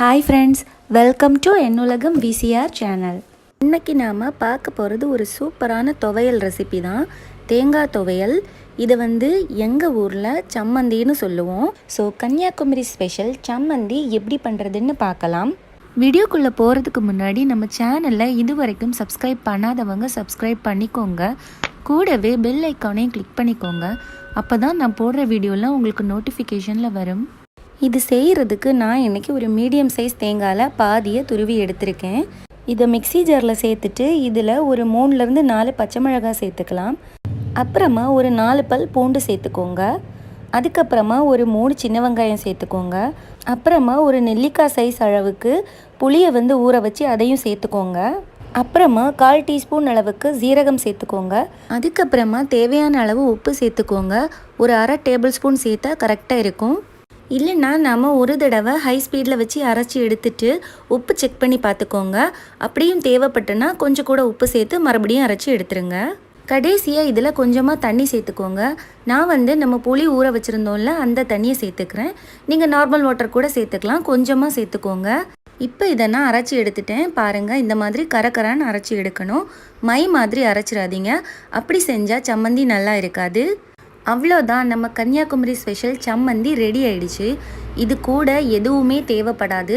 Hi friends, welcome to என்னுலகம் VCR channel. இன்றைக்கி நாம் பார்க்க போகிறது ஒரு சூப்பரான துவையல் ரெசிபி தான், தேங்காய் துவையல். இதை எங்கள் ஊரில் சம்மந்தின்னு சொல்லுவோம். ஸோ கன்னியாகுமரி ஸ்பெஷல் சம்மந்தி எப்படி பண்ணுறதுன்னு பார்க்கலாம். வீடியோக்குள்ளே போகிறதுக்கு முன்னாடி நம்ம சேனலில் இது வரைக்கும் சப்ஸ்கிரைப் பண்ணாதவங்க சப்ஸ்கிரைப் பண்ணிக்கோங்க. கூடவே பெல் ஐக்கானையும் கிளிக் பண்ணிக்கோங்க. அப்போ தான் நான் போடுற வீடியோலாம் உங்களுக்கு நோட்டிஃபிகேஷனில் வரும். இது செய்கிறதுக்கு நான் இன்றைக்கி ஒரு மீடியம் சைஸ் தேங்காயில் பாதியை துருவி எடுத்திருக்கேன். இதை மிக்ஸி ஜாரில் சேர்த்துட்டு இதில் ஒரு 3-4 பச்சை மிளகாய் சேர்த்துக்கலாம். அப்புறமா ஒரு 4 பல் பூண்டு சேர்த்துக்கோங்க. அதுக்கப்புறமா ஒரு 3 சின்ன வெங்காயம் சேர்த்துக்கோங்க. அப்புறமா ஒரு நெல்லிக்காய் சைஸ் அளவுக்கு புளியை ஊற வச்சு அதையும் சேர்த்துக்கோங்க. அப்புறமா 1/4 டீஸ்பூன் அளவுக்கு ஜீரகம் சேர்த்துக்கோங்க. அதுக்கப்புறமா தேவையான அளவு உப்பு சேர்த்துக்கோங்க. ஒரு 1/2 டேபிள் ஸ்பூன் சேர்த்தா கரெக்டாக இருக்கும். இல்லைன்னா நம்ம ஒரு தடவை ஹை ஸ்பீடில் வச்சு அரைச்சி எடுத்துட்டு உப்பு செக் பண்ணி பார்த்துக்கோங்க. அப்படியும் தேவைப்பட்டனா கொஞ்சம் கூட உப்பு சேர்த்து மறுபடியும் அரைச்சி எடுத்துருங்க. கடைசியாக இதில் கொஞ்சமாக தண்ணி சேர்த்துக்கோங்க. நான் நம்ம புளி ஊற வச்சுருந்தோம்ல, அந்த தண்ணியை சேர்த்துக்கிறேன். நீங்கள் நார்மல் வாட்டர் கூட சேர்த்துக்கலாம், கொஞ்சமாக சேர்த்துக்கோங்க. இப்போ இதை நான் அரைச்சி எடுத்துட்டேன். பாருங்கள், இந்த மாதிரி கரகரான்னு அரைச்சி எடுக்கணும். மை மாதிரி அரைச்சிடாதீங்க, அப்படி செஞ்சால் சம்மந்தி நல்லா இருக்காது. அவ்வளோதான், நம்ம கன்னியாகுமரி ஸ்பெஷல் சம்மந்தி ரெடி ஆயிடுச்சு. இது கூட எதுவுமே தேவைப்படாது.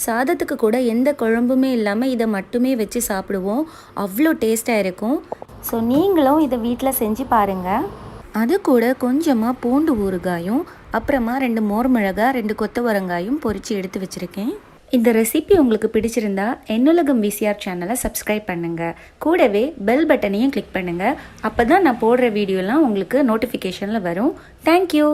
சாதத்துக்கு கூட எந்த குழம்புமே இல்லாமல் இதை மட்டுமே வச்சு சாப்பிடுவோம். அவ்வளோ டேஸ்ட்டாக இருக்கும். ஸோ நீங்களும் இதை வீட்டில் செஞ்சு பாருங்கள். அது கூட கொஞ்சமாக பூண்டு ஊறுகாயும், அப்புறமா 2 மோர் மிளகாய், 2 கொத்தவரங்காயும் பொரித்து எடுத்து வச்சுருக்கேன். இந்த ரெசிபி உங்களுக்கு பிடிச்சிருந்தா என்னுலகம் விசிஆர் சேனலை சப்ஸ்கிரைப் பண்ணுங்கள். கூடவே பெல் பட்டனையும் கிளிக் பண்ணுங்கள். அப்போ தான் நான் போடுற வீடியோலாம் உங்களுக்கு நோட்டிஃபிகேஷனில் வரும். தேங்க்யூ.